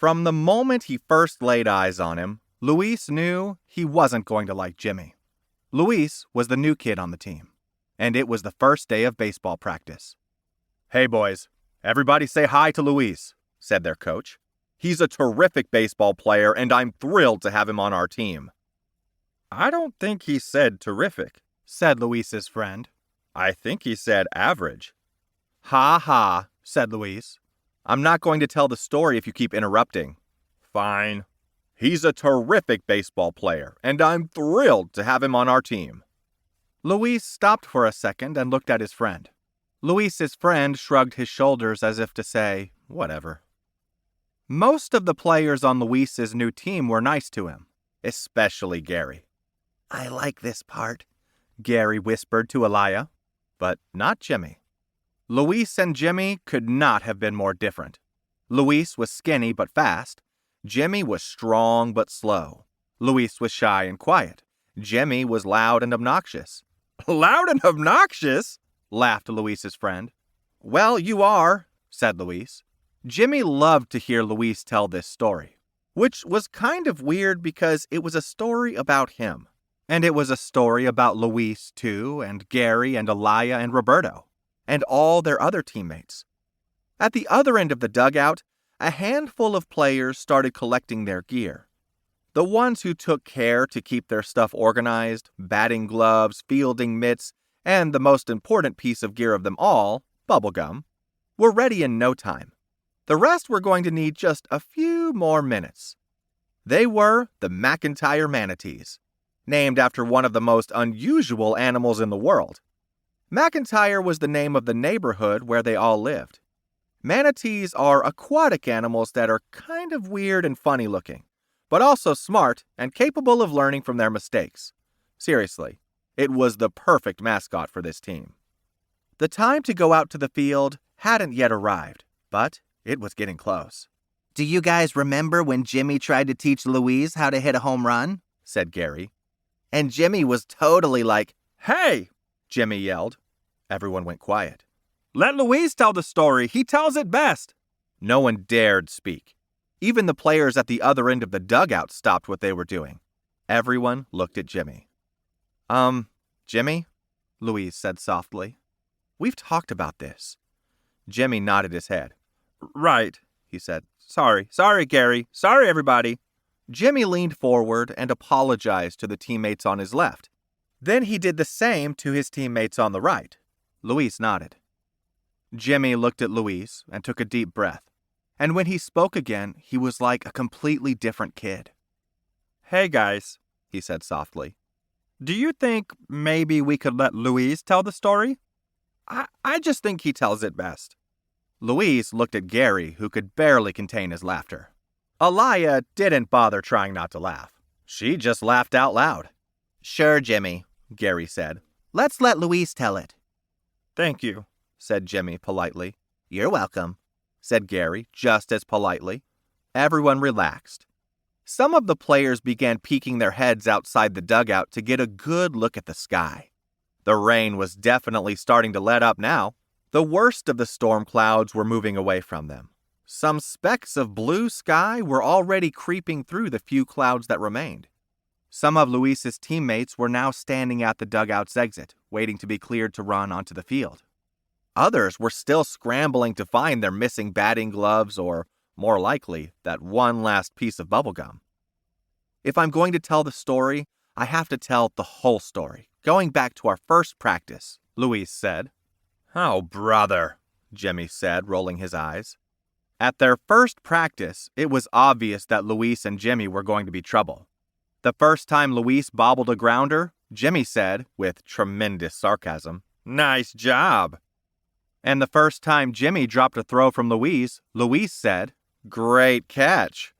From the moment he first laid eyes on him, Luis knew he wasn't going to like Jimmy. Luis was the new kid on the team, and it was the first day of baseball practice. "Hey boys, everybody say hi to Luis," said their coach. "He's a terrific baseball player, and I'm thrilled to have him on our team." "I don't think he said terrific," said Luis's friend. "I think he said average." "Ha ha," said Luis. "I'm not going to tell the story if you keep interrupting." "Fine. He's a terrific baseball player, and I'm thrilled to have him on our team." Luis stopped for a second and looked at his friend. Luis's friend shrugged his shoulders as if to say, whatever. Most of the players on Luis's new team were nice to him, especially Gary. "I like this part," Gary whispered to Elia, but not Jimmy. Luis and Jimmy could not have been more different. Luis was skinny but fast. Jimmy was strong but slow. Luis was shy and quiet. Jimmy was loud and obnoxious. "Loud and obnoxious?" laughed Luis's friend. "Well, you are," said Luis. Jimmy loved to hear Luis tell this story, which was kind of weird because it was a story about him. And it was a story about Luis, too, and Gary and Elia and Roberto, and all their other teammates. At the other end of the dugout, a handful of players started collecting their gear. The ones who took care to keep their stuff organized, batting gloves, fielding mitts, and the most important piece of gear of them all, bubblegum, were ready in no time. The rest were going to need just a few more minutes. They were the McIntyre Manatees, named after one of the most unusual animals in the world. McIntyre was the name of the neighborhood where they all lived. Manatees are aquatic animals that are kind of weird and funny looking, but also smart and capable of learning from their mistakes. Seriously, it was the perfect mascot for this team. The time to go out to the field hadn't yet arrived, but it was getting close. "Do you guys remember when Jimmy tried to teach Luis how to hit a home run?" said Gary. "And Jimmy was totally like, 'Hey!' Jimmy yelled. Everyone went quiet. 'Let Luis tell the story. He tells it best.' No one dared speak. Even the players at the other end of the dugout stopped what they were doing. Everyone looked at Jimmy. Jimmy?" Luis said softly. "We've talked about this." Jimmy nodded his head. "Right," he said. Sorry, Gary. Sorry, everybody." Jimmy leaned forward and apologized to the teammates on his left. Then he did the same to his teammates on the right. Luis nodded. Jimmy looked at Luis and took a deep breath. And when he spoke again, he was like a completely different kid. "Hey, guys," he said softly. "Do you think maybe we could let Luis tell the story? I just think he tells it best." Luis looked at Gary, who could barely contain his laughter. Elia didn't bother trying not to laugh. She just laughed out loud. "Sure, Jimmy," Gary said. "Let's let Luis tell it." "Thank you," said Jimmy politely. "You're welcome," said Gary just as politely. Everyone relaxed. Some of the players began peeking their heads outside the dugout to get a good look at the sky. The rain was definitely starting to let up now. The worst of the storm clouds were moving away from them. Some specks of blue sky were already creeping through the few clouds that remained. Some of Luis's teammates were now standing at the dugout's exit, waiting to be cleared to run onto the field. Others were still scrambling to find their missing batting gloves or, more likely, that one last piece of bubblegum. If I'm going to tell the story, I have to tell the whole story, going back to our first practice, Luis said. "Oh, brother," Jimmy said, rolling his eyes. At their first practice, it was obvious that Luis and Jimmy were going to be trouble. The first time Luis bobbled a grounder, Jimmy said, with tremendous sarcasm, "Nice job." And the first time Jimmy dropped a throw from Luis said, "Great catch."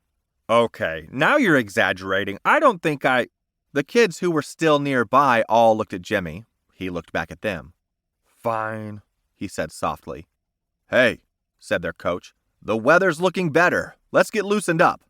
"Okay, now you're exaggerating. I don't think I..." The kids who were still nearby all looked at Jimmy. He looked back at them. "Fine," he said softly. "Hey," said their coach, "the weather's looking better. Let's get loosened up."